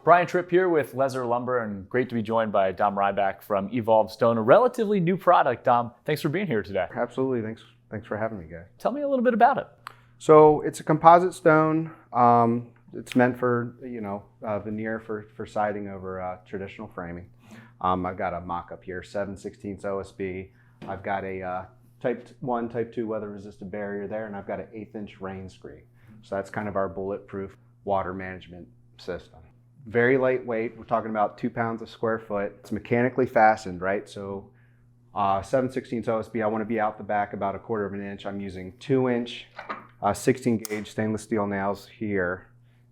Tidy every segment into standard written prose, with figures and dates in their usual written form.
Brian Tripp here with Lesser Lumber, and great to be joined by Dom Ryback from Evolve Stone, a relatively new product. Dom, thanks for being here today. Absolutely. Thanks for having me, guys. Tell me a little bit about it. So it's a composite stone. It's meant for, veneer for siding over traditional framing. I've got a mock-up here, 7/16 OSB. I've got a type 1, type 2 weather-resistant barrier there, and I've got an 1/8" rain screen. So that's kind of our bulletproof water management system. Very lightweight. We're talking about 2 pounds a square foot. It's mechanically fastened, right? So 7/16 OSB, I want to be out the back about 1/4 inch. I'm using 2-inch 16 gauge stainless steel nails here.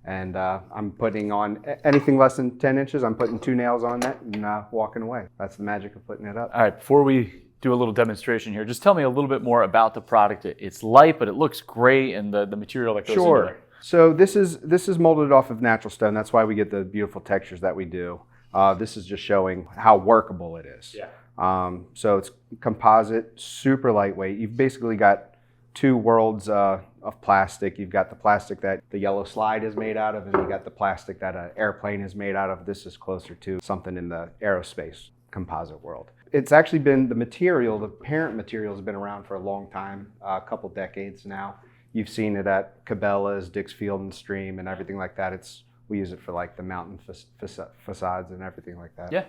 And I'm putting on anything less than 10 inches, I'm putting 2 nails on that and walking away. That's the magic of putting it up. All right, before we do a little demonstration here, just tell me a little bit more about the product. It's light, but it looks great, and the material that goes into it. So this is molded off of natural stone. That's why we get the beautiful textures that we do. This is just showing how workable it is. Yeah. So it's composite, super lightweight. You've basically got 2 worlds of plastic. You've got the plastic that the yellow slide is made out of, and you got the plastic that an airplane is made out of. This is closer to something in the aerospace composite world. It's actually been the parent material has been around for a long time, a couple decades now. You've seen it at Cabela's, Dick's Field and Stream, and everything like that. We use it for like the mountain facades and everything like that. Yeah,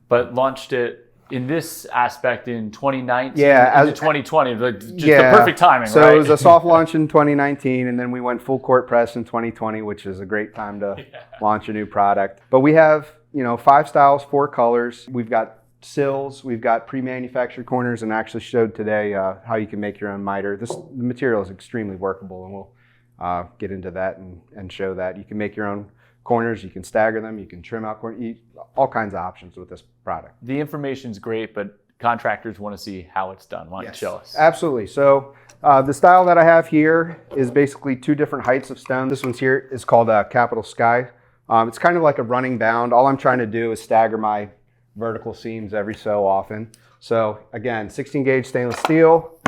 but launched it in this aspect in 2019, into 2020, just the perfect timing, so right? It was a soft launch in 2019, and then we went full court press in 2020, which is a great time to launch a new product. But we have, 5 styles, 4 colors. We've got sills, we've got pre-manufactured corners, and actually showed today how you can make your own miter. The material is extremely workable, and we'll get into that and show that. You can make your own corners, you can stagger them, you can trim out corners, all kinds of options with this product. The information's great, but contractors want to see how it's done. Why don't you show us? Absolutely. So the style that I have here is basically 2 different heights of stone. This one's here is called Capital Sky. It's kind of like a running bound. All I'm trying to do is stagger my vertical seams every so often. So again, 16 gauge stainless steel,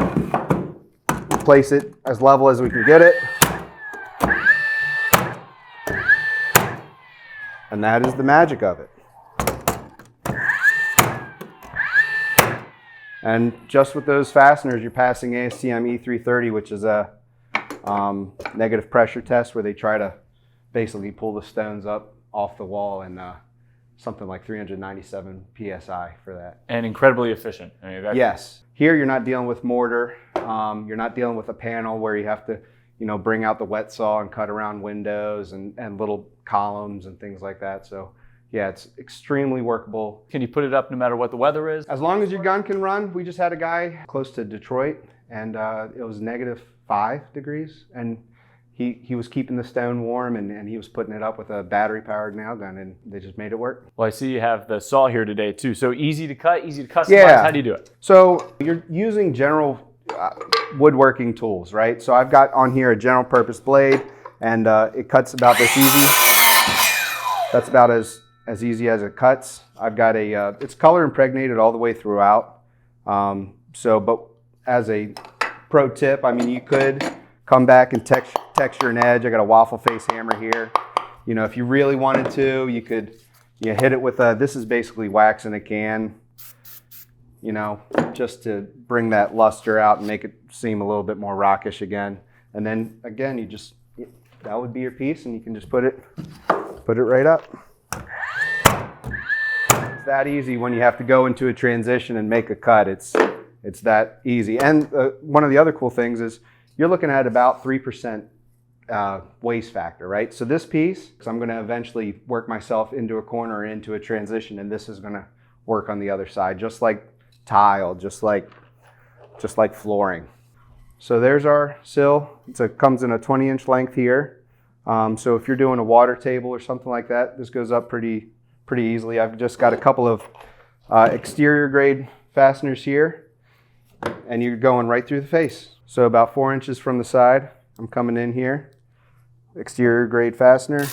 place it as level as we can get it. And that is the magic of it. And just with those fasteners, you're passing ASTM E330, which is a negative pressure test where they try to basically pull the stones up off the wall, and something like 397 PSI for that. And incredibly efficient. Yes. Here you're not dealing with mortar. You're not dealing with a panel where you have to, bring out the wet saw and cut around windows and little columns and things like that. So yeah, it's extremely workable. Can you put it up no matter what the weather is? As long as your gun can run. We just had a guy close to Detroit, and it was -5 degrees, and he was keeping the stone warm, and he was putting it up with a battery-powered nail gun, and they just made it work. Well, I see you have the saw here today too. So easy to cut, easy to customize. Yeah. How do you do it? So you're using general woodworking tools, right? So I've got on here a general purpose blade, and it cuts about this easy. That's about as easy as it cuts. I've got it's color impregnated all the way throughout. But as a pro tip, you could come back and texture an edge. I got a waffle face hammer here. If you really wanted to, you could hit it with this is basically wax in a can, just to bring that luster out and make it seem a little bit more rockish again. And then again, that would be your piece, and you can just put it right up. It's that easy when you have to go into a transition and make a cut. It's that easy. And one of the other cool things is you're looking at about 3% waste factor, right? So this piece, because I'm going to eventually work myself into a corner or into a transition, and this is going to work on the other side, just like tile, just like flooring. So there's our sill. It comes in a 20-inch length here. So if you're doing a water table or something like that, this goes up pretty easily. I've just got a couple of exterior grade fasteners here, and you're going right through the face. So about 4 inches from the side, I'm coming in here. Exterior grade fastener.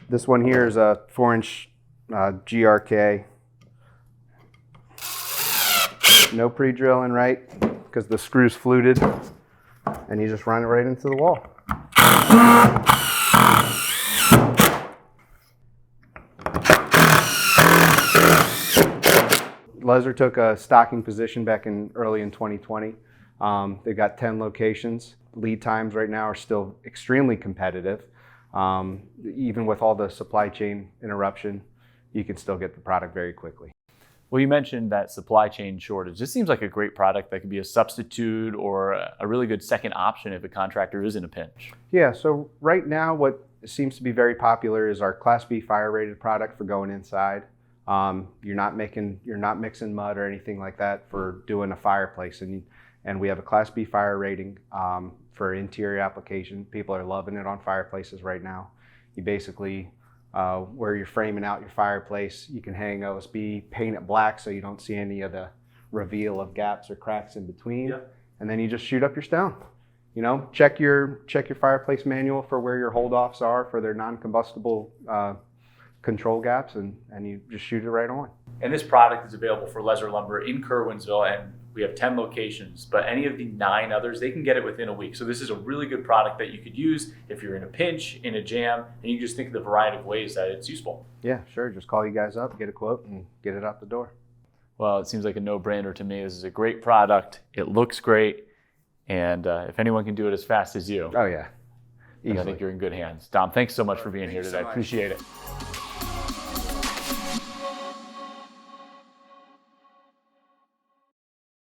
This one here is a 4-inch GRK. No pre-drilling, right? Because the screw's fluted, and you just run it right into the wall. Lezer took a stocking position back early in 2020. They've got 10 locations. Lead times right now are still extremely competitive. Even with all the supply chain interruption, you can still get the product very quickly. Well, you mentioned that supply chain shortage. This seems like a great product that could be a substitute or a really good second option if a contractor is in a pinch. Yeah, so right now what seems to be very popular is our Class B fire rated product for going inside. You're not mixing mud or anything like that for doing a fireplace, and we have a Class B fire rating for interior application. People are loving it on fireplaces right now. You basically where you're framing out your fireplace, you can hang OSB, paint it black so you don't see any of the reveal of gaps or cracks in between. Yep. And then you just shoot up your stone. You know, check your fireplace manual for where your hold offs are for their non-combustible control gaps, and you just shoot it right on. And this product is available for Lezer Lumber in Curwensville, and we have 10 locations, but any of the 9 others, they can get it within a week. So this is a really good product that you could use if you're in a pinch, in a jam, and you just think of the variety of ways that it's useful. Yeah, sure. Just call you guys up, get a quote, and get it out the door. Well, it seems like a no-brainer to me. This is a great product. It looks great. And if anyone can do it as fast as you, oh yeah, I think you're in good hands. Dom, thanks so much for being here today. Appreciate it.